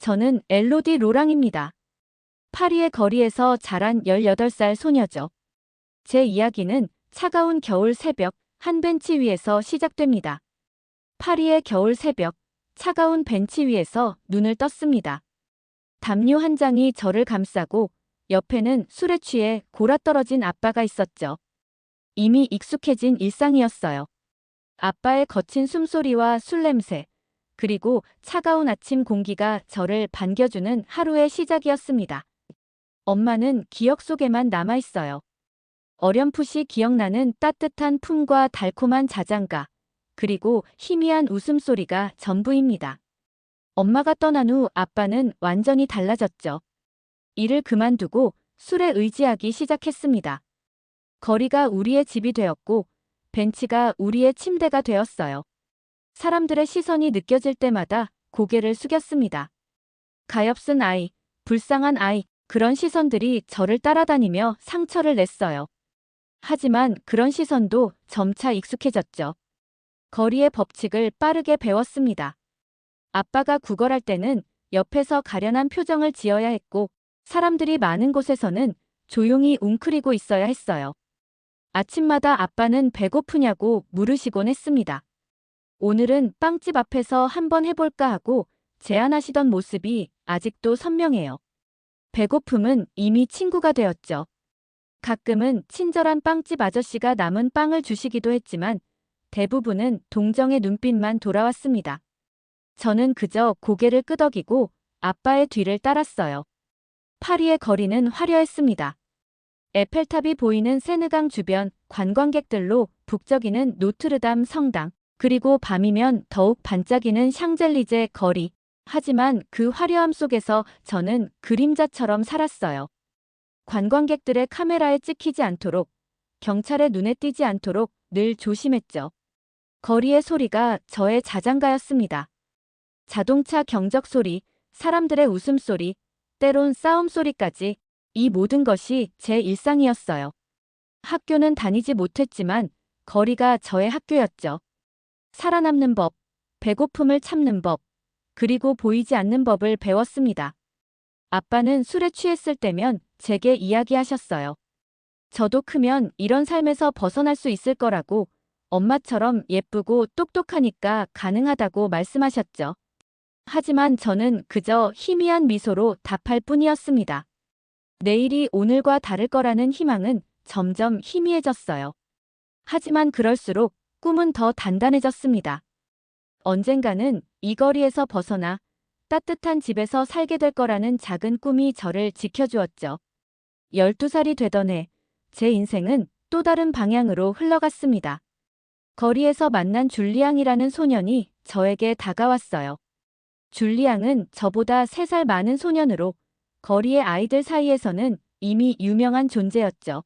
저는 엘로디 로랑입니다. 파리의 거리에서 자란 18살 소녀죠. 제 이야기는 차가운 겨울 새벽 한 벤치 위에서 시작됩니다. 파리의 겨울 새벽, 차가운 벤치 위에서 눈을 떴습니다. 담요 한 장이 저를 감싸고 옆에는 술에 취해 골아떨어진 아빠가 있었죠. 이미 익숙해진 일상이었어요. 아빠의 거친 숨소리와 술 냄새, 그리고 차가운 아침 공기가 저를 반겨주는 하루의 시작이었습니다. 엄마는 기억 속에만 남아있어요. 어렴풋이 기억나는 따뜻한 품과 달콤한 자장가, 그리고 희미한 웃음소리가 전부입니다. 엄마가 떠난 후 아빠는 완전히 달라졌죠. 일을 그만두고 술에 의지하기 시작했습니다. 거리가 우리의 집이 되었고 벤치가 우리의 침대가 되었어요. 사람들의 시선이 느껴질 때마다 고개를 숙였습니다. 가엾은 아이, 불쌍한 아이, 그런 시선들이 저를 따라다니며 상처를 냈어요. 하지만 그런 시선도 점차 익숙해졌죠. 거리의 법칙을 빠르게 배웠습니다. 아빠가 구걸할 때는 옆에서 가련한 표정을 지어야 했고, 사람들이 많은 곳에서는 조용히 웅크리고 있어야 했어요. 아침마다 아빠는 배고프냐고 물으시곤 했습니다. 오늘은 빵집 앞에서 한번 해볼까 하고 제안하시던 모습이 아직도 선명해요. 배고픔은 이미 친구가 되었죠. 가끔은 친절한 빵집 아저씨가 남은 빵을 주시기도 했지만 대부분은 동정의 눈빛만 돌아왔습니다. 저는 그저 고개를 끄덕이고 아빠의 뒤를 따랐어요. 파리의 거리는 화려했습니다. 에펠탑이 보이는 세느강 주변, 관광객들로 북적이는 노트르담 성당, 그리고 밤이면 더욱 반짝이는 샹젤리제 거리. 하지만 그 화려함 속에서 저는 그림자처럼 살았어요. 관광객들의 카메라에 찍히지 않도록, 경찰의 눈에 띄지 않도록 늘 조심했죠. 거리의 소리가 저의 자장가였습니다. 자동차 경적 소리, 사람들의 웃음소리, 때론 싸움 소리까지 이 모든 것이 제 일상이었어요. 학교는 다니지 못했지만 거리가 저의 학교였죠. 살아남는 법, 배고픔을 참는 법, 그리고 보이지 않는 법을 배웠습니다. 아빠는 술에 취했을 때면 제게 이야기하셨어요. 저도 크면 이런 삶에서 벗어날 수 있을 거라고, 엄마처럼 예쁘고 똑똑하니까 가능하다고 말씀하셨죠. 하지만 저는 그저 희미한 미소로 답할 뿐이었습니다. 내일이 오늘과 다를 거라는 희망은 점점 희미해졌어요. 하지만 그럴수록 꿈은 더 단단해졌습니다. 언젠가는 이 거리에서 벗어나 따뜻한 집에서 살게 될 거라는 작은 꿈이 저를 지켜주었죠. 12살이 되던 해, 제 인생은 또 다른 방향으로 흘러갔습니다. 거리에서 만난 줄리앙이라는 소년이 저에게 다가왔어요. 줄리앙은 저보다 3살 많은 소년으로 거리의 아이들 사이에서는 이미 유명한 존재였죠.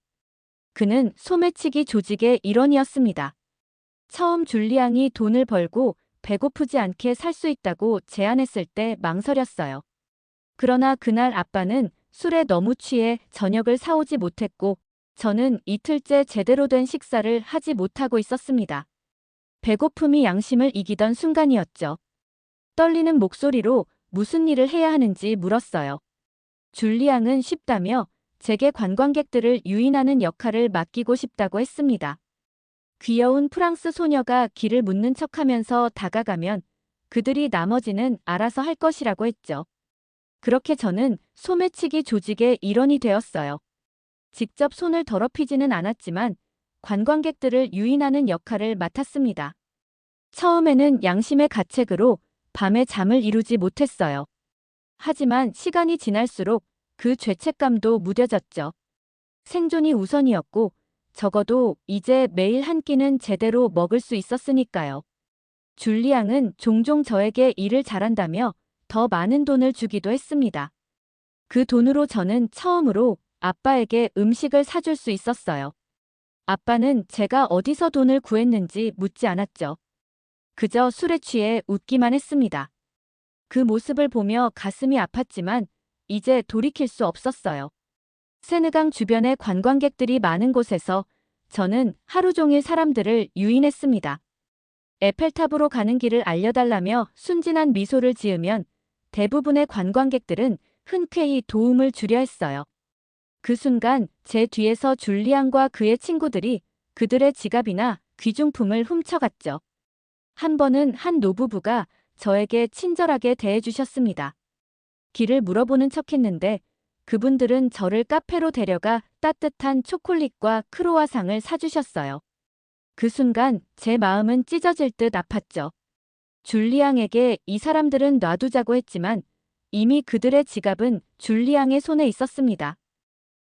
그는 소매치기 조직의 일원이었습니다. 처음 줄리앙이 돈을 벌고 배고프지 않게 살 수 있다고 제안했을 때 망설였어요. 그러나 그날 아빠는 술에 너무 취해 저녁을 사오지 못했고 저는 이틀째 제대로 된 식사를 하지 못하고 있었습니다. 배고픔이 양심을 이기던 순간이었죠. 떨리는 목소리로 무슨 일을 해야 하는지 물었어요. 줄리앙은 쉽다며 제게 관광객들을 유인하는 역할을 맡기고 싶다고 했습니다. 귀여운 프랑스 소녀가 길을 묻는 척하면서 다가가면 그들이 나머지는 알아서 할 것이라고 했죠. 그렇게 저는 소매치기 조직의 일원이 되었어요. 직접 손을 더럽히지는 않았지만 관광객들을 유인하는 역할을 맡았습니다. 처음에는 양심의 가책으로 밤에 잠을 이루지 못했어요. 하지만 시간이 지날수록 그 죄책감도 무뎌졌죠. 생존이 우선이었고 적어도 이제 매일 한 끼는 제대로 먹을 수 있었으니까요. 줄리앙은 종종 저에게 일을 잘한다며 더 많은 돈을 주기도 했습니다. 그 돈으로 저는 처음으로 아빠에게 음식을 사줄 수 있었어요. 아빠는 제가 어디서 돈을 구했는지 묻지 않았죠. 그저 술에 취해 웃기만 했습니다. 그 모습을 보며 가슴이 아팠지만 이제 돌이킬 수 없었어요. 세느강 주변의 관광객들이 많은 곳에서 저는 하루 종일 사람들을 유인했습니다. 에펠탑으로 가는 길을 알려달라며 순진한 미소를 지으면 대부분의 관광객들은 흔쾌히 도움을 주려 했어요. 그 순간 제 뒤에서 줄리앙과 그의 친구들이 그들의 지갑이나 귀중품을 훔쳐갔죠. 한 번은 한 노부부가 저에게 친절하게 대해주셨습니다. 길을 물어보는 척했는데 그분들은 저를 카페로 데려가 따뜻한 초콜릿과 크로와상을 사주셨어요. 그 순간 제 마음은 찢어질 듯 아팠죠. 줄리앙에게 이 사람들은 놔두자고 했지만 이미 그들의 지갑은 줄리앙의 손에 있었습니다.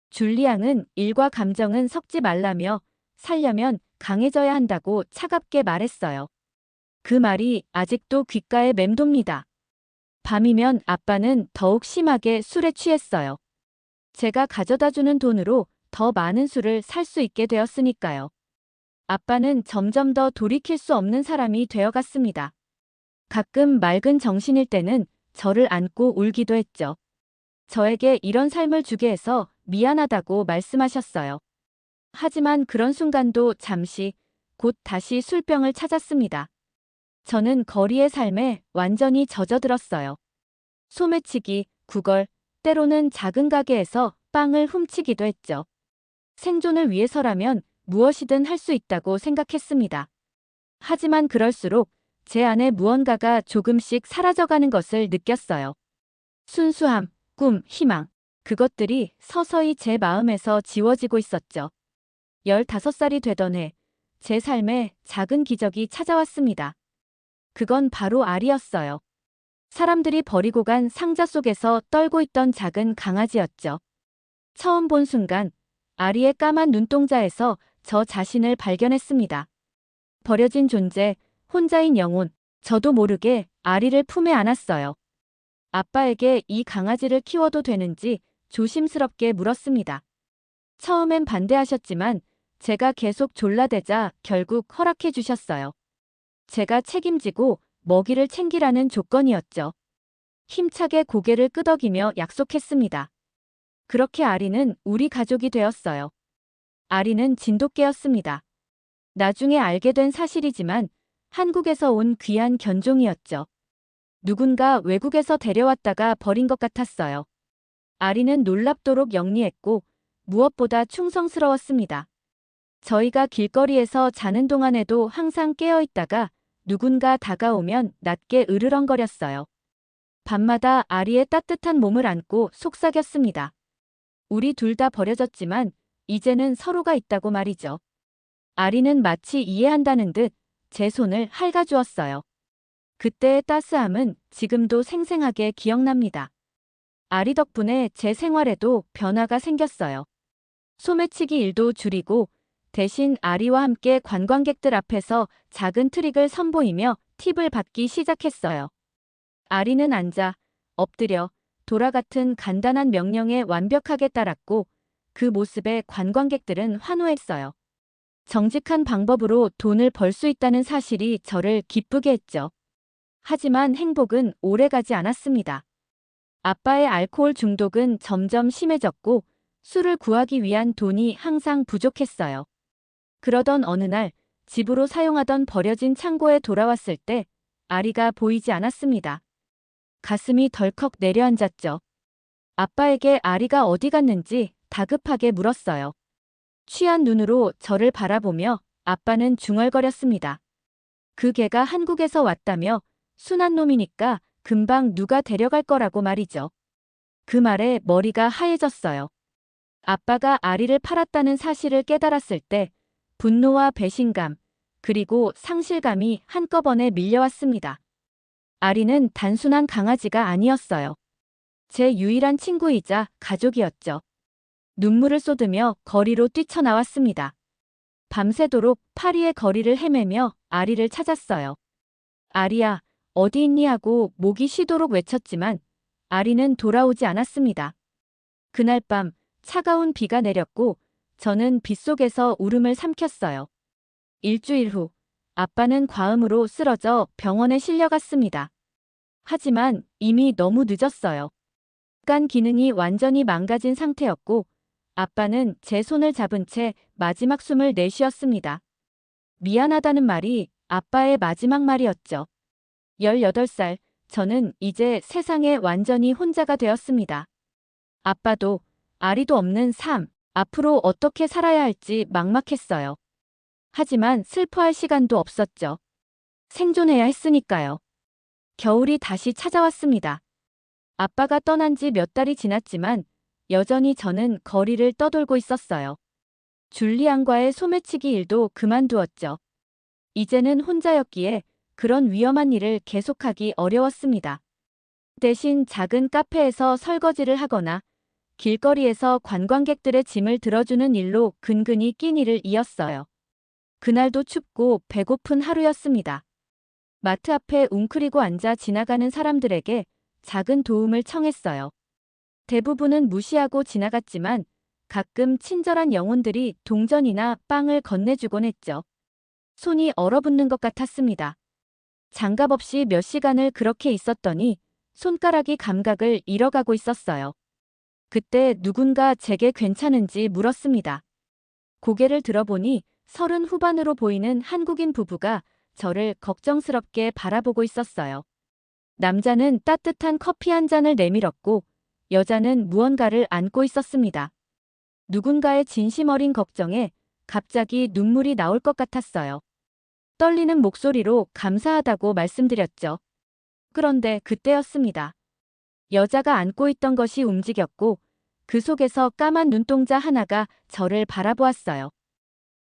줄리앙은 일과 감정은 섞지 말라며 살려면 강해져야 한다고 차갑게 말했어요. 그 말이 아직도 귓가에 맴돕니다. 밤이면 아빠는 더욱 심하게 술에 취했어요. 제가 가져다주는 돈으로 더 많은 술을 살 수 있게 되었으니까요. 아빠는 점점 더 돌이킬 수 없는 사람이 되어갔습니다. 가끔 맑은 정신일 때는 저를 안고 울기도 했죠. 저에게 이런 삶을 주게 해서 미안하다고 말씀하셨어요. 하지만 그런 순간도 잠시, 곧 다시 술병을 찾았습니다. 저는 거리의 삶에 완전히 젖어들었어요. 소매치기, 구걸, 때로는 작은 가게에서 빵을 훔치기도 했죠. 생존을 위해서라면 무엇이든 할 수 있다고 생각했습니다. 하지만 그럴수록 제 안에 무언가가 조금씩 사라져가는 것을 느꼈어요. 순수함, 꿈, 희망, 그것들이 서서히 제 마음에서 지워지고 있었죠. 15살이 되던 해, 제 삶에 작은 기적이 찾아왔습니다. 그건 바로 알이었어요. 사람들이 버리고 간 상자 속에서 떨고 있던 작은 강아지였죠. 처음 본 순간 아리의 까만 눈동자에서 저 자신을 발견했습니다. 버려진 존재, 혼자인 영혼, 저도 모르게 아리를 품에 안았어요. 아빠에게 이 강아지를 키워도 되는지 조심스럽게 물었습니다. 처음엔 반대하셨지만 제가 계속 졸라대자 결국 허락해 주셨어요. 제가 책임지고 먹이를 챙기라는 조건이었죠. 힘차게 고개를 끄덕이며 약속했습니다. 그렇게 아리는 우리 가족이 되었어요. 아리는 진돗개였습니다. 나중에 알게 된 사실이지만 한국에서 온 귀한 견종이었죠. 누군가 외국에서 데려왔다가 버린 것 같았어요. 아리는 놀랍도록 영리했고 무엇보다 충성스러웠습니다. 저희가 길거리에서 자는 동안에도 항상 깨어있다가 누군가 다가오면 낮게 으르렁거렸어요. 밤마다 아리의 따뜻한 몸을 안고 속삭였습니다. 우리 둘 다 버려졌지만 이제는 서로가 있다고 말이죠. 아리는 마치 이해한다는 듯 제 손을 핥아주었어요. 그때의 따스함은 지금도 생생하게 기억납니다. 아리 덕분에 제 생활에도 변화가 생겼어요. 소매치기 일도 줄이고 대신 아리와 함께 관광객들 앞에서 작은 트릭을 선보이며 팁을 받기 시작했어요. 아리는 앉아, 엎드려, 돌아 같은 간단한 명령에 완벽하게 따랐고 그 모습에 관광객들은 환호했어요. 정직한 방법으로 돈을 벌 수 있다는 사실이 저를 기쁘게 했죠. 하지만 행복은 오래가지 않았습니다. 아빠의 알코올 중독은 점점 심해졌고 술을 구하기 위한 돈이 항상 부족했어요. 그러던 어느 날 집으로 사용하던 버려진 창고에 돌아왔을 때 아리가 보이지 않았습니다. 가슴이 덜컥 내려앉았죠. 아빠에게 아리가 어디 갔는지 다급하게 물었어요. 취한 눈으로 저를 바라보며 아빠는 중얼거렸습니다. 그 개가 한국에서 왔다며 순한 놈이니까 금방 누가 데려갈 거라고 말이죠. 그 말에 머리가 하얘졌어요. 아빠가 아리를 팔았다는 사실을 깨달았을 때 분노와 배신감, 그리고 상실감이 한꺼번에 밀려왔습니다. 아리는 단순한 강아지가 아니었어요. 제 유일한 친구이자 가족이었죠. 눈물을 쏟으며 거리로 뛰쳐나왔습니다. 밤새도록 파리의 거리를 헤매며 아리를 찾았어요. 아리야, 어디 있니 하고 목이 쉬도록 외쳤지만 아리는 돌아오지 않았습니다. 그날 밤 차가운 비가 내렸고 저는 빗속에서 울음을 삼켰어요. 일주일 후 아빠는 과음으로 쓰러져 병원에 실려갔습니다. 하지만 이미 너무 늦었어요. 간 기능이 완전히 망가진 상태였고 아빠는 제 손을 잡은 채 마지막 숨을 내쉬었습니다. 미안하다는 말이 아빠의 마지막 말이었죠. 18살, 저는 이제 세상에 완전히 혼자가 되었습니다. 아빠도, 아리도 없는 삶, 앞으로 어떻게 살아야 할지 막막했어요. 하지만 슬퍼할 시간도 없었죠. 생존해야 했으니까요. 겨울이 다시 찾아왔습니다. 아빠가 떠난 지 몇 달이 지났지만 여전히 저는 거리를 떠돌고 있었어요. 줄리안과의 소매치기 일도 그만두었죠. 이제는 혼자였기에 그런 위험한 일을 계속하기 어려웠습니다. 대신 작은 카페에서 설거지를 하거나 길거리에서 관광객들의 짐을 들어주는 일로 근근히 끼니를 이었어요. 그날도 춥고 배고픈 하루였습니다. 마트 앞에 웅크리고 앉아 지나가는 사람들에게 작은 도움을 청했어요. 대부분은 무시하고 지나갔지만 가끔 친절한 영혼들이 동전이나 빵을 건네주곤 했죠. 손이 얼어붙는 것 같았습니다. 장갑 없이 몇 시간을 그렇게 있었더니 손가락이 감각을 잃어가고 있었어요. 그때 누군가 제게 괜찮은지 물었습니다. 고개를 들어보니 30 후반으로 보이는 한국인 부부가 저를 걱정스럽게 바라보고 있었어요. 남자는 따뜻한 커피 한 잔을 내밀었고 여자는 무언가를 안고 있었습니다. 누군가의 진심 어린 걱정에 갑자기 눈물이 나올 것 같았어요. 떨리는 목소리로 감사하다고 말씀드렸죠. 그런데 그때였습니다. 여자가 안고 있던 것이 움직였고 그 속에서 까만 눈동자 하나가 저를 바라보았어요.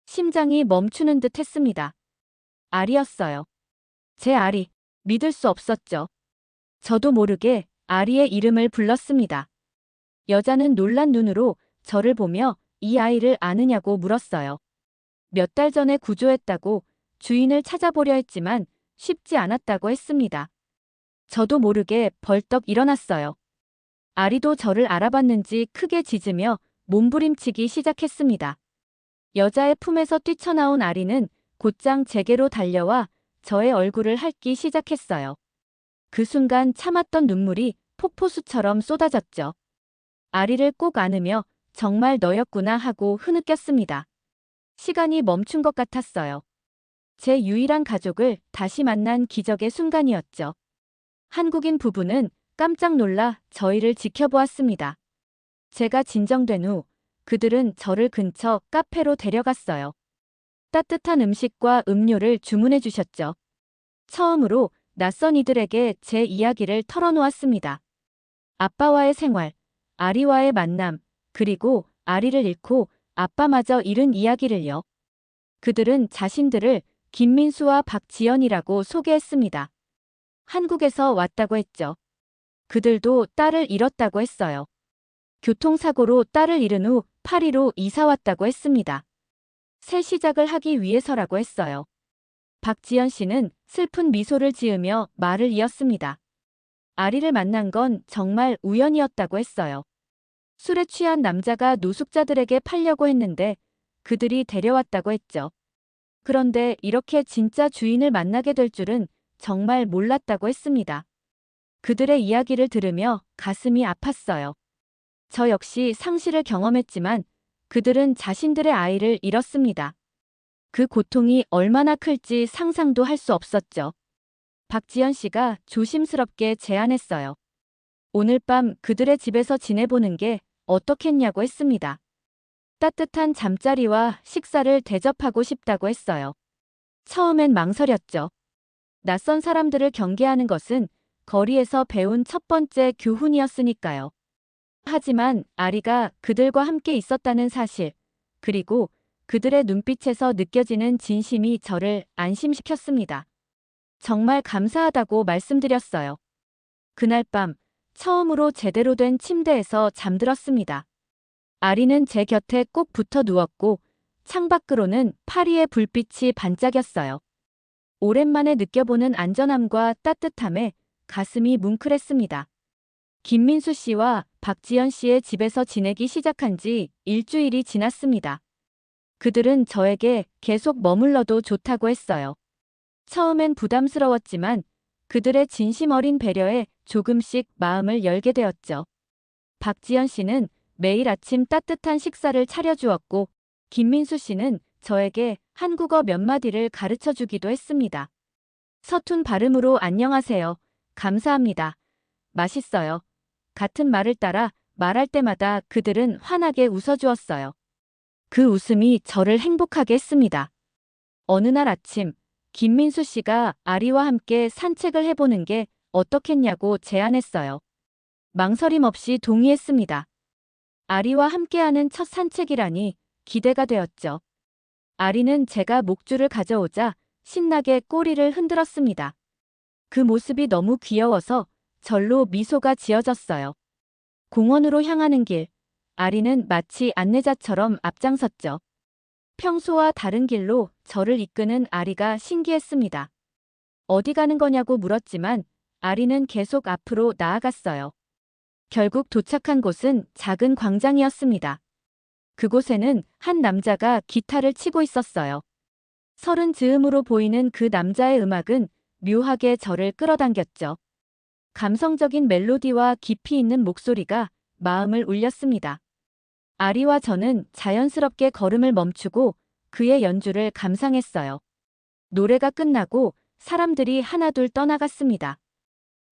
심장이 멈추는 듯 했습니다. 아리였어요. 제 아리. 믿을 수 없었죠. 저도 모르게 아리의 이름을 불렀습니다. 여자는 놀란 눈으로 저를 보며 이 아이를 아느냐고 물었어요. 몇 달 전에 구조했다고 주인을 찾아보려 했지만 쉽지 않았다고 했습니다. 저도 모르게 벌떡 일어났어요. 아리도 저를 알아봤는지 크게 짖으며 몸부림치기 시작했습니다. 여자의 품에서 뛰쳐나온 아리는 곧장 제게로 달려와 저의 얼굴을 핥기 시작했어요. 그 순간 참았던 눈물이 폭포수처럼 쏟아졌죠. 아리를 꼭 안으며 정말 너였구나 하고 흐느꼈습니다. 시간이 멈춘 것 같았어요. 제 유일한 가족을 다시 만난 기적의 순간이었죠. 한국인 부부는 깜짝 놀라 저희를 지켜보았습니다. 제가 진정된 후 그들은 저를 근처 카페로 데려갔어요. 따뜻한 음식과 음료를 주문해 주셨죠. 처음으로 낯선 이들에게 제 이야기를 털어놓았습니다. 아빠와의 생활, 아리와의 만남, 그리고 아리를 잃고 아빠마저 잃은 이야기를요. 그들은 자신들을 김민수와 박지연이라고 소개했습니다. 한국에서 왔다고 했죠. 그들도 딸을 잃었다고 했어요. 교통사고로 딸을 잃은 후 파리로 이사 왔다고 했습니다. 새 시작을 하기 위해서라고 했어요. 박지연 씨는 슬픈 미소를 지으며 말을 이었습니다. 아리를 만난 건 정말 우연이었다고 했어요. 술에 취한 남자가 노숙자들에게 팔려고 했는데 그들이 데려왔다고 했죠. 그런데 이렇게 진짜 주인을 만나게 될 줄은 정말 몰랐다고 했습니다. 그들의 이야기를 들으며 가슴이 아팠어요. 저 역시 상실을 경험했지만 그들은 자신들의 아이를 잃었습니다. 그 고통이 얼마나 클지 상상도 할 수 없었죠. 박지연 씨가 조심스럽게 제안했어요. 오늘 밤 그들의 집에서 지내보는 게 어떻겠냐고 했습니다. 따뜻한 잠자리와 식사를 대접하고 싶다고 했어요. 처음엔 망설였죠. 낯선 사람들을 경계하는 것은 거리에서 배운 첫 번째 교훈이었으니까요. 하지만 아리가 그들과 함께 있었다는 사실, 그리고 그들의 눈빛에서 느껴지는 진심이 저를 안심시켰습니다. 정말 감사하다고 말씀드렸어요. 그날 밤 처음으로 제대로 된 침대에서 잠들었습니다. 아리는 제 곁에 꼭 붙어 누웠고 창밖으로는 파리의 불빛이 반짝였어요. 오랜만에 느껴보는 안전함과 따뜻함에 가슴이 뭉클했습니다. 김민수 씨와 박지연 씨의 집에서 지내기 시작한 지 일주일이 지났습니다. 그들은 저에게 계속 머물러도 좋다고 했어요. 처음엔 부담스러웠지만 그들의 진심 어린 배려에 조금씩 마음을 열게 되었죠. 박지연 씨는 매일 아침 따뜻한 식사를 차려주었고 김민수 씨는 저에게 한국어 몇 마디를 가르쳐 주기도 했습니다. 서툰 발음으로 안녕하세요. 감사합니다. 맛있어요. 같은 말을 따라 말할 때마다 그들은 환하게 웃어주었어요. 그 웃음이 저를 행복하게 했습니다. 어느 날 아침, 김민수 씨가 아리와 함께 산책을 해보는 게 어떻겠냐고 제안했어요. 망설임 없이 동의했습니다. 아리와 함께하는 첫 산책이라니 기대가 되었죠. 아리는 제가 목줄을 가져오자 신나게 꼬리를 흔들었습니다. 그 모습이 너무 귀여워서 절로 미소가 지어졌어요. 공원으로 향하는 길, 아리는 마치 안내자처럼 앞장섰죠. 평소와 다른 길로 저를 이끄는 아리가 신기했습니다. 어디 가는 거냐고 물었지만 아리는 계속 앞으로 나아갔어요. 결국 도착한 곳은 작은 광장이었습니다. 그곳에는 한 남자가 기타를 치고 있었어요. 서른 즈음으로 보이는 그 남자의 음악은 묘하게 저를 끌어당겼죠. 감성적인 멜로디와 깊이 있는 목소리가 마음을 울렸습니다. 아리와 저는 자연스럽게 걸음을 멈추고 그의 연주를 감상했어요. 노래가 끝나고 사람들이 하나둘 떠나갔습니다.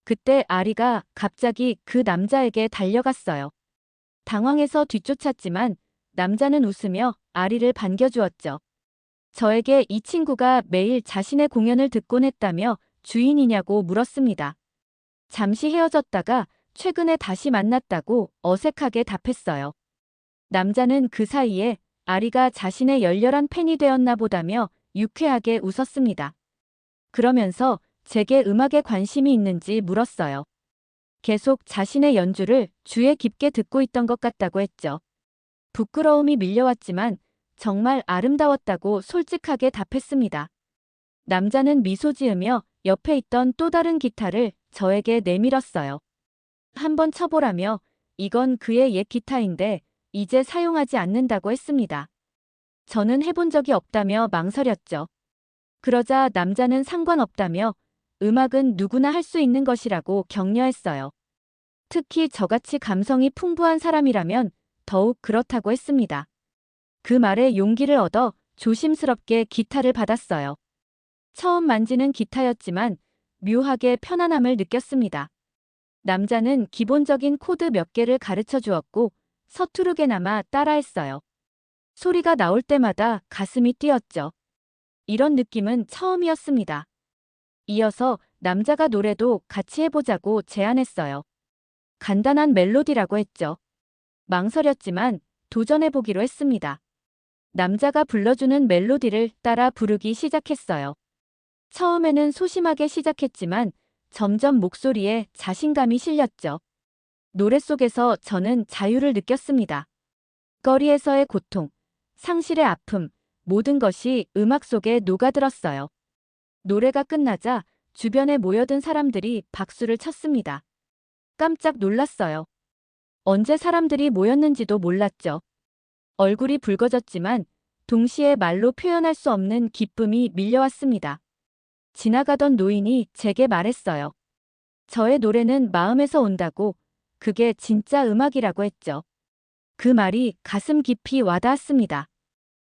그때 아리가 갑자기 그 남자에게 달려갔어요. 당황해서 뒤쫓았지만 남자는 웃으며 아리를 반겨주었죠. 저에게 이 친구가 매일 자신의 공연을 듣곤 했다며 주인이냐고 물었습니다. 잠시 헤어졌다가 최근에 다시 만났다고 어색하게 답했어요. 남자는 그 사이에 아리가 자신의 열렬한 팬이 되었나 보다며 유쾌하게 웃었습니다. 그러면서 제게 음악에 관심이 있는지 물었어요. 계속 자신의 연주를 주에 깊게 듣고 있던 것 같다고 했죠. 부끄러움이 밀려왔지만 정말 아름다웠다고 솔직하게 답했습니다. 남자는 미소 지으며 옆에 있던 또 다른 기타를 저에게 내밀었어요. 한번 쳐보라며 이건 그의 옛 기타인데 이제 사용하지 않는다고 했습니다. 저는 해본 적이 없다며 망설였죠. 그러자 남자는 상관없다며 음악은 누구나 할 수 있는 것이라고 격려했어요. 특히 저같이 감성이 풍부한 사람이라면 더욱 그렇다고 했습니다. 그 말에 용기를 얻어 조심스럽게 기타를 받았어요. 처음 만지는 기타였지만 묘하게 편안함을 느꼈습니다. 남자는 기본적인 코드 몇 개를 가르쳐 주었고 서투르게나마 따라했어요. 소리가 나올 때마다 가슴이 뛰었죠. 이런 느낌은 처음이었습니다. 이어서 남자가 노래도 같이 해보자고 제안했어요. 간단한 멜로디라고 했죠. 망설였지만 도전해보기로 했습니다. 남자가 불러주는 멜로디를 따라 부르기 시작했어요. 처음에는 소심하게 시작했지만 점점 목소리에 자신감이 실렸죠. 노래 속에서 저는 자유를 느꼈습니다. 거리에서의 고통, 상실의 아픔, 모든 것이 음악 속에 녹아들었어요. 노래가 끝나자 주변에 모여든 사람들이 박수를 쳤습니다. 깜짝 놀랐어요. 언제 사람들이 모였는지도 몰랐죠. 얼굴이 붉어졌지만 동시에 말로 표현할 수 없는 기쁨이 밀려왔습니다. 지나가던 노인이 제게 말했어요. 저의 노래는 마음에서 온다고, 그게 진짜 음악이라고 했죠. 그 말이 가슴 깊이 와닿았습니다.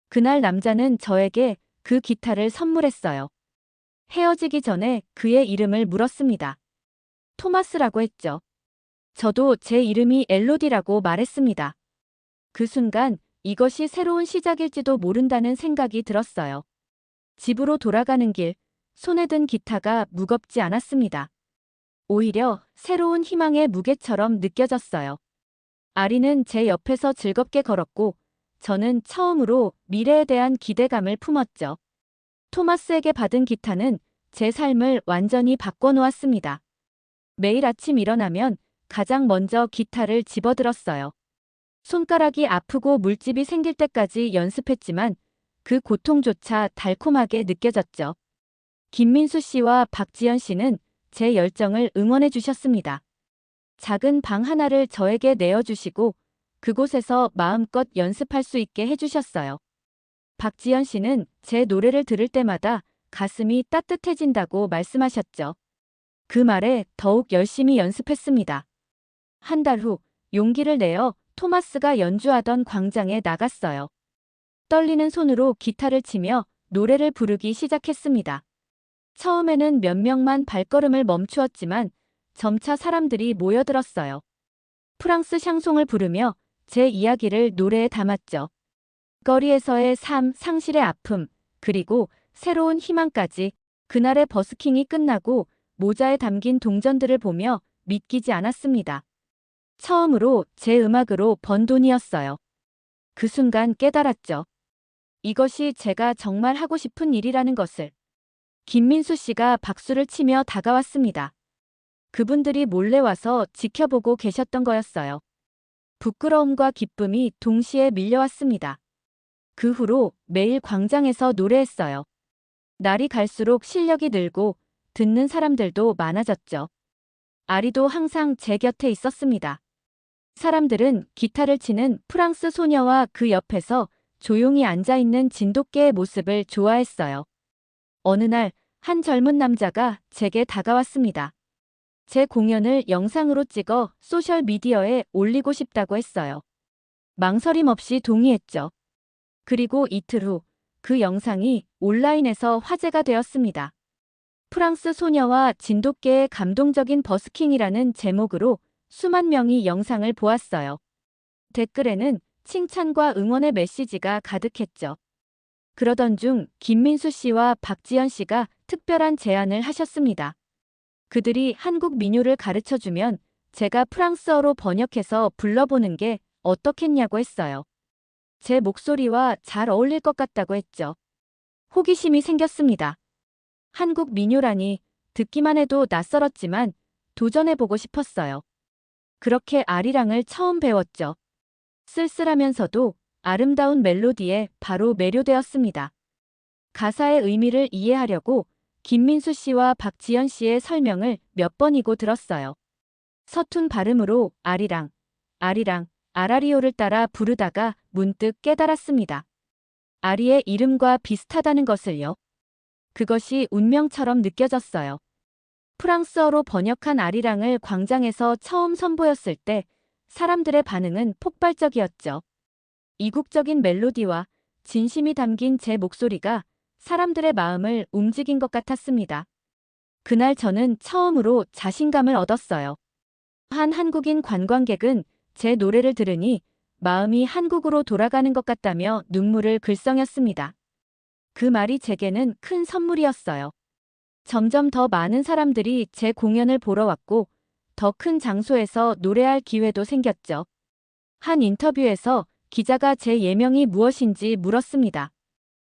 그날 남자는 저에게 그 기타를 선물했어요. 헤어지기 전에 그의 이름을 물었습니다. 토마스라고 했죠. 저도 제 이름이 엘로디라고 말했습니다. 그 순간 이것이 새로운 시작일지도 모른다는 생각이 들었어요. 집으로 돌아가는 길, 손에 든 기타가 무겁지 않았습니다. 오히려 새로운 희망의 무게처럼 느껴졌어요. 아리는 제 옆에서 즐겁게 걸었고 저는 처음으로 미래에 대한 기대감을 품었죠. 토마스에게 받은 기타는 제 삶을 완전히 바꿔놓았습니다. 매일 아침 일어나면 가장 먼저 기타를 집어들었어요. 손가락이 아프고 물집이 생길 때까지 연습했지만 그 고통조차 달콤하게 느껴졌죠. 김민수 씨와 박지연 씨는 제 열정을 응원해 주셨습니다. 작은 방 하나를 저에게 내어주시고 그곳에서 마음껏 연습할 수 있게 해주셨어요. 박지연 씨는 제 노래를 들을 때마다 가슴이 따뜻해진다고 말씀하셨죠. 그 말에 더욱 열심히 연습했습니다. 한 달 후 용기를 내어 토마스가 연주하던 광장에 나갔어요. 떨리는 손으로 기타를 치며 노래를 부르기 시작했습니다. 처음에는 몇 명만 발걸음을 멈추었지만 점차 사람들이 모여들었어요. 프랑스 샹송을 부르며 제 이야기를 노래에 담았죠. 거리에서의 삶, 상실의 아픔, 그리고 새로운 희망까지. 그날의 버스킹이 끝나고 모자에 담긴 동전들을 보며 믿기지 않았습니다. 처음으로 제 음악으로 번 돈이었어요. 그 순간 깨달았죠. 이것이 제가 정말 하고 싶은 일이라는 것을. 김민수 씨가 박수를 치며 다가왔습니다. 그분들이 몰래 와서 지켜보고 계셨던 거였어요. 부끄러움과 기쁨이 동시에 밀려왔습니다. 그 후로 매일 광장에서 노래했어요. 날이 갈수록 실력이 늘고 듣는 사람들도 많아졌죠. 아리도 항상 제 곁에 있었습니다. 사람들은 기타를 치는 프랑스 소녀와 그 옆에서 조용히 앉아있는 진돗개의 모습을 좋아했어요. 어느 날 한 젊은 남자가 제게 다가왔습니다. 제 공연을 영상으로 찍어 소셜미디어에 올리고 싶다고 했어요. 망설임 없이 동의했죠. 그리고 이틀 후 그 영상이 온라인에서 화제가 되었습니다. 프랑스 소녀와 진돗개의 감동적인 버스킹이라는 제목으로 수만 명이 영상을 보았어요. 댓글에는 칭찬과 응원의 메시지가 가득했죠. 그러던 중 김민수 씨와 박지연 씨가 특별한 제안을 하셨습니다. 그들이 한국 민요를 가르쳐주면 제가 프랑스어로 번역해서 불러보는 게 어떻겠냐고 했어요. 제 목소리와 잘 어울릴 것 같다고 했죠. 호기심이 생겼습니다. 한국 민요라니 듣기만 해도 낯설었지만 도전해보고 싶었어요. 그렇게 아리랑을 처음 배웠죠. 쓸쓸하면서도 아름다운 멜로디에 바로 매료되었습니다. 가사의 의미를 이해하려고 김민수 씨와 박지연 씨의 설명을 몇 번이고 들었어요. 서툰 발음으로 아리랑, 아리랑, 아라리오를 따라 부르다가 문득 깨달았습니다. 아리의 이름과 비슷하다는 것을요. 그것이 운명처럼 느껴졌어요. 프랑스어로 번역한 아리랑을 광장에서 처음 선보였을 때 사람들의 반응은 폭발적이었죠. 이국적인 멜로디와 진심이 담긴 제 목소리가 사람들의 마음을 움직인 것 같았습니다. 그날 저는 처음으로 자신감을 얻었어요. 한 한국인 관광객은 제 노래를 들으니 마음이 한국으로 돌아가는 것 같다며 눈물을 글썽였습니다. 그 말이 제게는 큰 선물이었어요. 점점 더 많은 사람들이 제 공연을 보러 왔고 더 큰 장소에서 노래할 기회도 생겼죠. 한 인터뷰에서 기자가 제 예명이 무엇인지 물었습니다.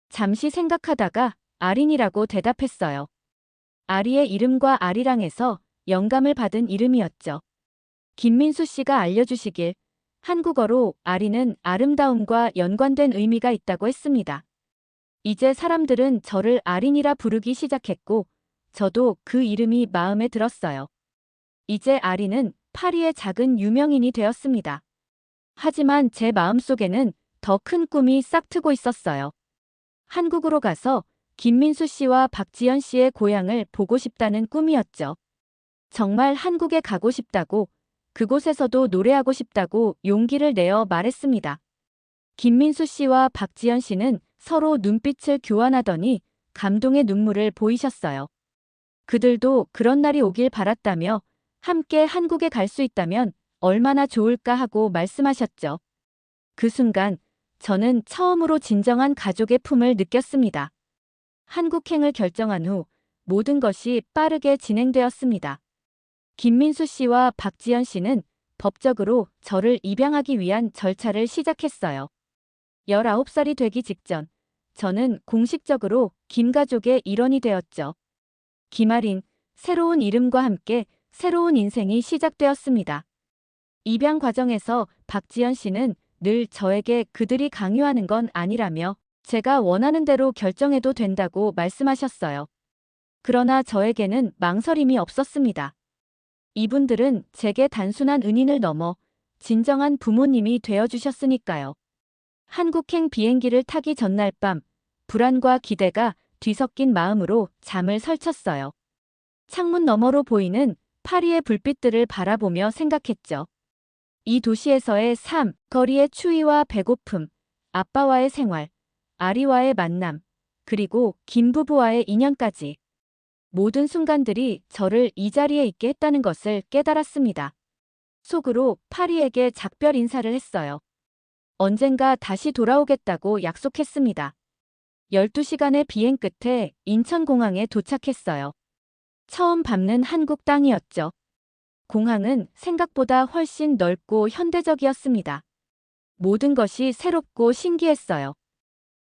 잠시 생각하다가 아린이라고 대답했어요. 아리의 이름과 아리랑에서 영감을 받은 이름이었죠. 김민수 씨가 알려주시길 한국어로 아리는 아름다움과 연관된 의미가 있다고 했습니다. 이제 사람들은 저를 아린이라 부르기 시작했고 저도 그 이름이 마음에 들었어요. 이제 아리는 파리의 작은 유명인이 되었습니다. 하지만 제 마음속에는 더 큰 꿈이 싹트고 있었어요. 한국으로 가서 김민수 씨와 박지연 씨의 고향을 보고 싶다는 꿈이었죠. 정말 한국에 가고 싶다고, 그곳에서도 노래하고 싶다고 용기를 내어 말했습니다. 김민수 씨와 박지연 씨는 서로 눈빛을 교환하더니 감동의 눈물을 보이셨어요. 그들도 그런 날이 오길 바랐다며 함께 한국에 갈 수 있다면 얼마나 좋을까 하고 말씀하셨죠. 그 순간 저는 처음으로 진정한 가족의 품을 느꼈습니다. 한국행을 결정한 후 모든 것이 빠르게 진행되었습니다. 김민수 씨와 박지연 씨는 법적으로 저를 입양하기 위한 절차를 시작했어요. 19살이 되기 직전 저는 공식적으로 김가족의 일원이 되었죠. 김아린, 새로운 이름과 함께 새로운 인생이 시작되었습니다. 입양 과정에서 박지연 씨는 늘 저에게 그들이 강요하는 건 아니라며 제가 원하는 대로 결정해도 된다고 말씀하셨어요. 그러나 저에게는 망설임이 없었습니다. 이분들은 제게 단순한 은인을 넘어 진정한 부모님이 되어주셨으니까요. 한국행 비행기를 타기 전날 밤, 불안과 기대가 뒤섞인 마음으로 잠을 설쳤어요. 창문 너머로 보이는 파리의 불빛들을 바라보며 생각했죠. 이 도시에서의 삶, 거리의 추위와 배고픔, 아빠와의 생활, 아리와의 만남, 그리고 김 부부와의 인연까지. 모든 순간들이 저를 이 자리에 있게 했다는 것을 깨달았습니다. 속으로 파리에게 작별 인사를 했어요. 언젠가 다시 돌아오겠다고 약속했습니다. 12시간의 비행 끝에 인천공항에 도착했어요. 처음 밟는 한국 땅이었죠. 공항은 생각보다 훨씬 넓고 현대적이었습니다. 모든 것이 새롭고 신기했어요.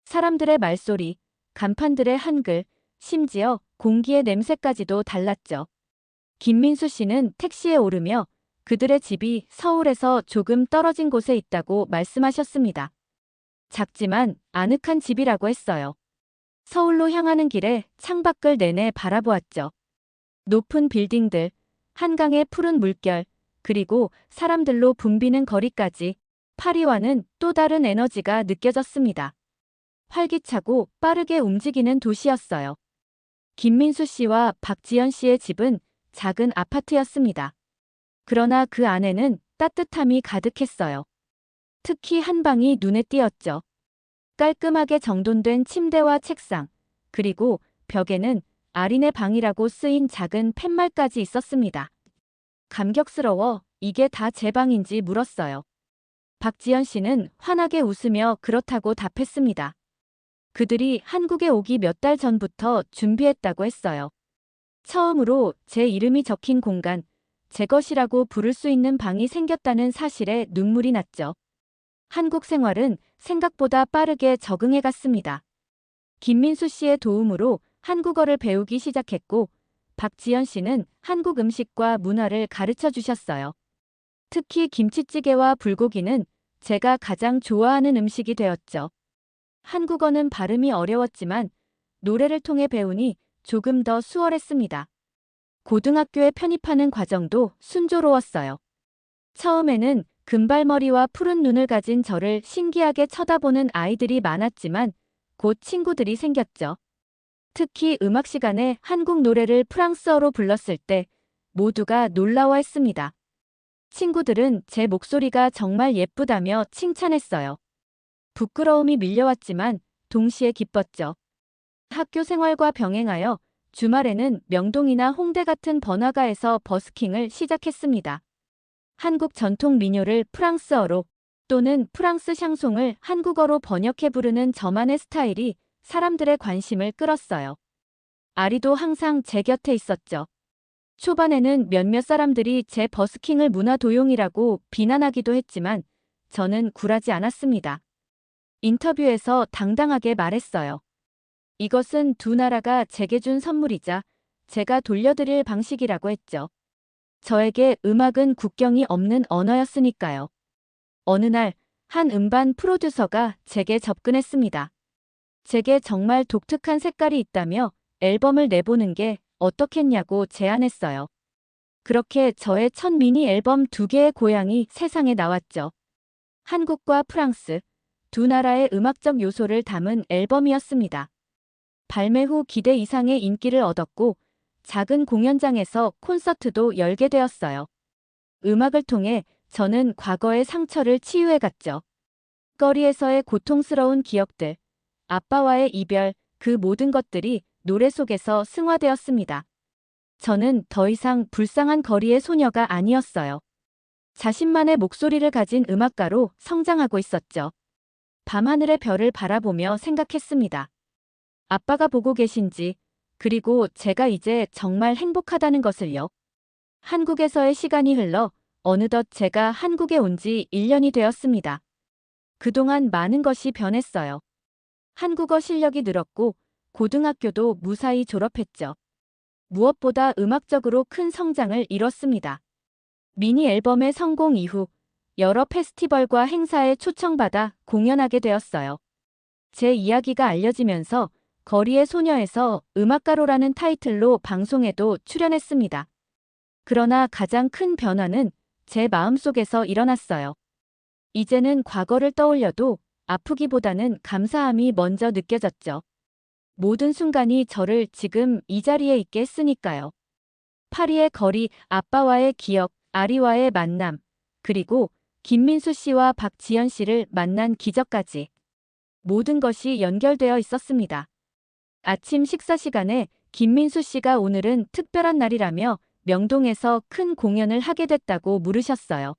사람들의 말소리, 간판들의 한글, 심지어 공기의 냄새까지도 달랐죠. 김민수 씨는 택시에 오르며 그들의 집이 서울에서 조금 떨어진 곳에 있다고 말씀하셨습니다. 작지만 아늑한 집이라고 했어요. 서울로 향하는 길에 창밖을 내내 바라보았죠. 높은 빌딩들, 한강의 푸른 물결, 그리고 사람들로 붐비는 거리까지 파리와는 또 다른 에너지가 느껴졌습니다. 활기차고 빠르게 움직이는 도시였어요. 김민수 씨와 박지연 씨의 집은 작은 아파트였습니다. 그러나 그 안에는 따뜻함이 가득했어요. 특히 한 방이 눈에 띄었죠. 깔끔하게 정돈된 침대와 책상, 그리고 벽에는 아린의 방이라고 쓰인 작은 팻말까지 있었습니다. 감격스러워 이게 다 제 방인지 물었어요. 박지연 씨는 환하게 웃으며 그렇다고 답했습니다. 그들이 한국에 오기 몇 달 전부터 준비했다고 했어요. 처음으로 제 이름이 적힌 공간, 제 것이라고 부를 수 있는 방이 생겼다는 사실에 눈물이 났죠. 한국 생활은 생각보다 빠르게 적응해 갔습니다. 김민수 씨의 도움으로 한국어를 배우기 시작했고, 박지연 씨는 한국 음식과 문화를 가르쳐 주셨어요. 특히 김치찌개와 불고기는 제가 가장 좋아하는 음식이 되었죠. 한국어는 발음이 어려웠지만 노래를 통해 배우니 조금 더 수월했습니다. 고등학교에 편입하는 과정도 순조로웠어요. 처음에는 금발머리와 푸른 눈을 가진 저를 신기하게 쳐다보는 아이들이 많았지만 곧 친구들이 생겼죠. 특히 음악 시간에 한국 노래를 프랑스어로 불렀을 때 모두가 놀라워했습니다. 친구들은 제 목소리가 정말 예쁘다며 칭찬했어요. 부끄러움이 밀려왔지만 동시에 기뻤죠. 학교 생활과 병행하여 주말에는 명동이나 홍대 같은 번화가에서 버스킹을 시작했습니다. 한국 전통 민요를 프랑스어로 또는 프랑스 샹송을 한국어로 번역해 부르는 저만의 스타일이 사람들의 관심을 끌었어요. 아리도 항상 제 곁에 있었죠. 초반에는 몇몇 사람들이 제 버스킹을 문화도용이라고 비난하기도 했지만 저는 굴하지 않았습니다. 인터뷰에서 당당하게 말했어요. 이것은 두 나라가 제게 준 선물이자 제가 돌려드릴 방식이라고 했죠. 저에게 음악은 국경이 없는 언어였으니까요. 어느 날 한 음반 프로듀서가 제게 접근했습니다. 제게 정말 독특한 색깔이 있다며 앨범을 내보는 게 어떻겠냐고 제안했어요. 그렇게 저의 첫 미니 앨범 2개의 고향이 세상에 나왔죠. 한국과 프랑스, 두 나라의 음악적 요소를 담은 앨범이었습니다. 발매 후 기대 이상의 인기를 얻었고 작은 공연장에서 콘서트도 열게 되었어요. 음악을 통해 저는 과거의 상처를 치유해갔죠. 거리에서의 고통스러운 기억들, 아빠와의 이별, 그 모든 것들이 노래 속에서 승화되었습니다. 저는 더 이상 불쌍한 거리의 소녀가 아니었어요. 자신만의 목소리를 가진 음악가로 성장하고 있었죠. 밤하늘의 별을 바라보며 생각했습니다. 아빠가 보고 계신지, 그리고 제가 이제 정말 행복하다는 것을요. 한국에서의 시간이 흘러 어느덧 제가 한국에 온 지 1년이 되었습니다. 그동안 많은 것이 변했어요. 한국어 실력이 늘었고 고등학교도 무사히 졸업했죠. 무엇보다 음악적으로 큰 성장을 이뤘습니다. 미니 앨범의 성공 이후 여러 페스티벌과 행사에 초청받아 공연하게 되었어요. 제 이야기가 알려지면서 거리의 소녀에서 음악가로라는 타이틀로 방송에도 출연했습니다. 그러나 가장 큰 변화는 제 마음속에서 일어났어요. 이제는 과거를 떠올려도 아프기보다는 감사함이 먼저 느껴졌죠. 모든 순간이 저를 지금 이 자리에 있게 했으니까요. 파리의 거리, 아빠와의 기억, 아리와의 만남, 그리고 김민수 씨와 박지연 씨를 만난 기적까지 모든 것이 연결되어 있었습니다. 아침 식사 시간에 김민수 씨가 오늘은 특별한 날이라며 명동에서 큰 공연을 하게 됐다고 물으셨어요.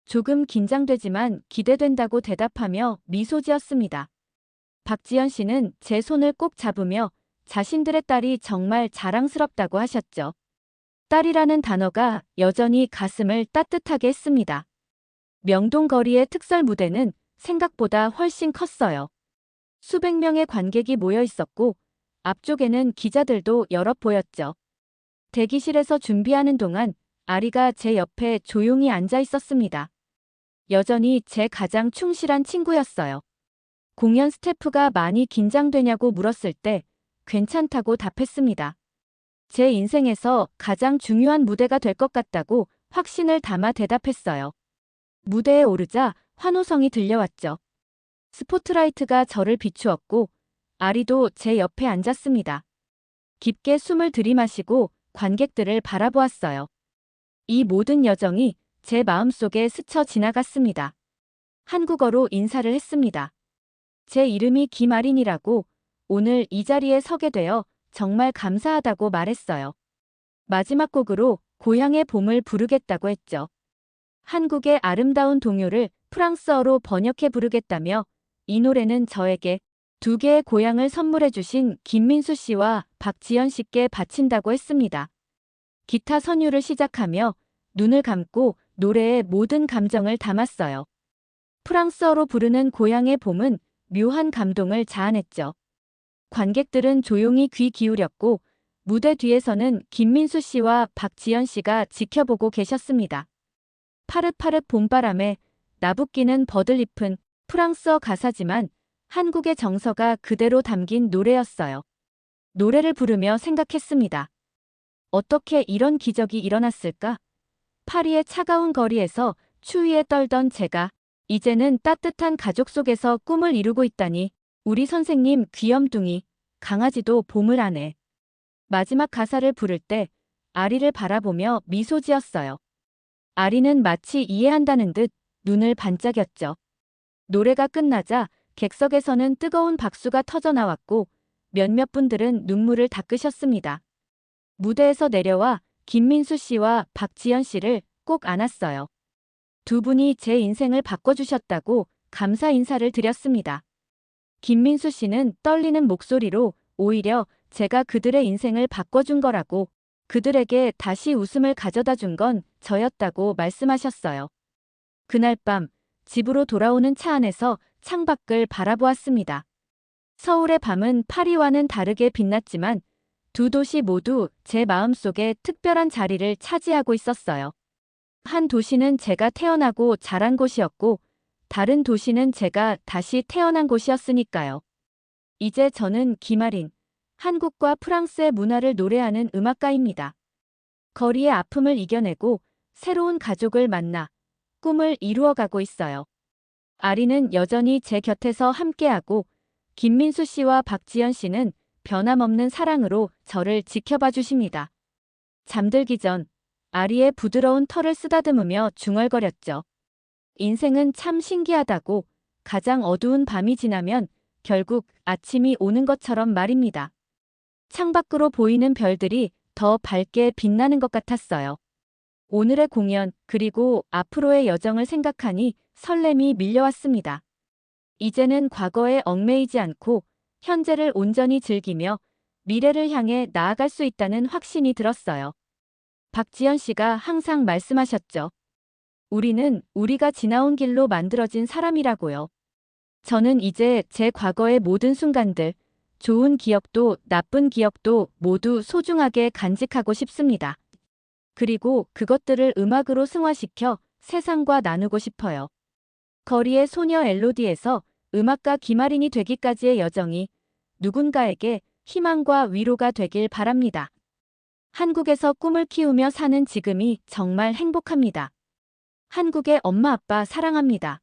조금 긴장되지만 기대된다고 대답하며 미소 지었습니다. 박지연 씨는 제 손을 꼭 잡으며 자신들의 딸이 정말 자랑스럽다고 하셨죠. 딸이라는 단어가 여전히 가슴을 따뜻하게 했습니다. 명동 거리의 특설 무대는 생각보다 훨씬 컸어요. 수백 명의 관객이 모여 있었고 앞쪽에는 기자들도 여럿 보였죠. 대기실에서 준비하는 동안 아리가 제 옆에 조용히 앉아 있었습니다. 여전히 제 가장 충실한 친구였어요. 공연 스태프가 많이 긴장되냐고 물었을 때 괜찮다고 답했습니다. 제 인생에서 가장 중요한 무대가 될 것 같다고 확신을 담아 대답했어요. 무대에 오르자 환호성이 들려왔죠. 스포트라이트가 저를 비추었고 아리도 제 옆에 앉았습니다. 깊게 숨을 들이마시고 관객들을 바라보았어요. 이 모든 여정이 제 마음속에 스쳐 지나갔습니다. 한국어로 인사를 했습니다. 제 이름이 김아린이라고 오늘 이 자리에 서게 되어 정말 감사하다고 말했어요. 마지막 곡으로 고향의 봄을 부르겠다고 했죠. 한국의 아름다운 동요를 프랑스어로 번역해 부르겠다며 이 노래는 저에게 두 개의 고향을 선물해 주신 김민수 씨와 박지연 씨께 바친다고 했습니다. 기타 선율을 시작하며 눈을 감고 노래의 모든 감정을 담았어요. 프랑스어로 부르는 고향의 봄은 묘한 감동을 자아냈죠. 관객들은 조용히 귀 기울였고 무대 뒤에서는 김민수 씨와 박지연 씨가 지켜보고 계셨습니다. 파릇파릇 봄바람에 나붓기는 버들잎은 프랑스어 가사지만 한국의 정서가 그대로 담긴 노래였어요. 노래를 부르며 생각했습니다. 어떻게 이런 기적이 일어났을까? 파리의 차가운 거리에서 추위에 떨던 제가 이제는 따뜻한 가족 속에서 꿈을 이루고 있다니. 우리 선생님 귀염둥이 강아지도 봄을 아네. 마지막 가사를 부를 때 아리를 바라보며 미소 지었어요. 아리는 마치 이해한다는 듯 눈을 반짝였죠. 노래가 끝나자 객석에서는 뜨거운 박수가 터져 나왔고 몇몇 분들은 눈물을 닦으셨습니다. 무대에서 내려와 김민수 씨와 박지연 씨를 꼭 안았어요. 두 분이 제 인생을 바꿔주셨다고 감사 인사를 드렸습니다. 김민수 씨는 떨리는 목소리로 오히려 제가 그들의 인생을 바꿔준 거라고, 그들에게 다시 웃음을 가져다 준 건 저였다고 말씀하셨어요. 그날 밤 집으로 돌아오는 차 안에서 창밖을 바라보았습니다. 서울의 밤은 파리와는 다르게 빛났지만 두 도시 모두 제 마음속에 특별한 자리를 차지하고 있었어요. 한 도시는 제가 태어나고 자란 곳이었고 다른 도시는 제가 다시 태어난 곳이었으니까요. 이제 저는 김아린, 한국과 프랑스의 문화를 노래하는 음악가입니다. 거리의 아픔을 이겨내고 새로운 가족을 만나 꿈을 이루어가고 있어요. 아리는 여전히 제 곁에서 함께하고 김민수 씨와 박지연 씨는 변함없는 사랑으로 저를 지켜봐 주십니다. 잠들기 전 아리의 부드러운 털을 쓰다듬으며 중얼거렸죠. 인생은 참 신기하다고, 가장 어두운 밤이 지나면 결국 아침이 오는 것처럼 말입니다. 창밖으로 보이는 별들이 더 밝게 빛나는 것 같았어요. 오늘의 공연 그리고 앞으로의 여정을 생각하니 설렘이 밀려왔습니다. 이제는 과거에 얽매이지 않고 현재를 온전히 즐기며 미래를 향해 나아갈 수 있다는 확신이 들었어요. 박지연 씨가 항상 말씀하셨죠. 우리는 우리가 지나온 길로 만들어진 사람이라고요. 저는 이제 제 과거의 모든 순간들, 좋은 기억도 나쁜 기억도 모두 소중하게 간직하고 싶습니다. 그리고 그것들을 음악으로 승화시켜 세상과 나누고 싶어요. 거리의 소녀 엘로디에서 음악가 김아린이 되기까지의 여정이 누군가에게 희망과 위로가 되길 바랍니다. 한국에서 꿈을 키우며 사는 지금이 정말 행복합니다. 한국의 엄마 아빠 사랑합니다.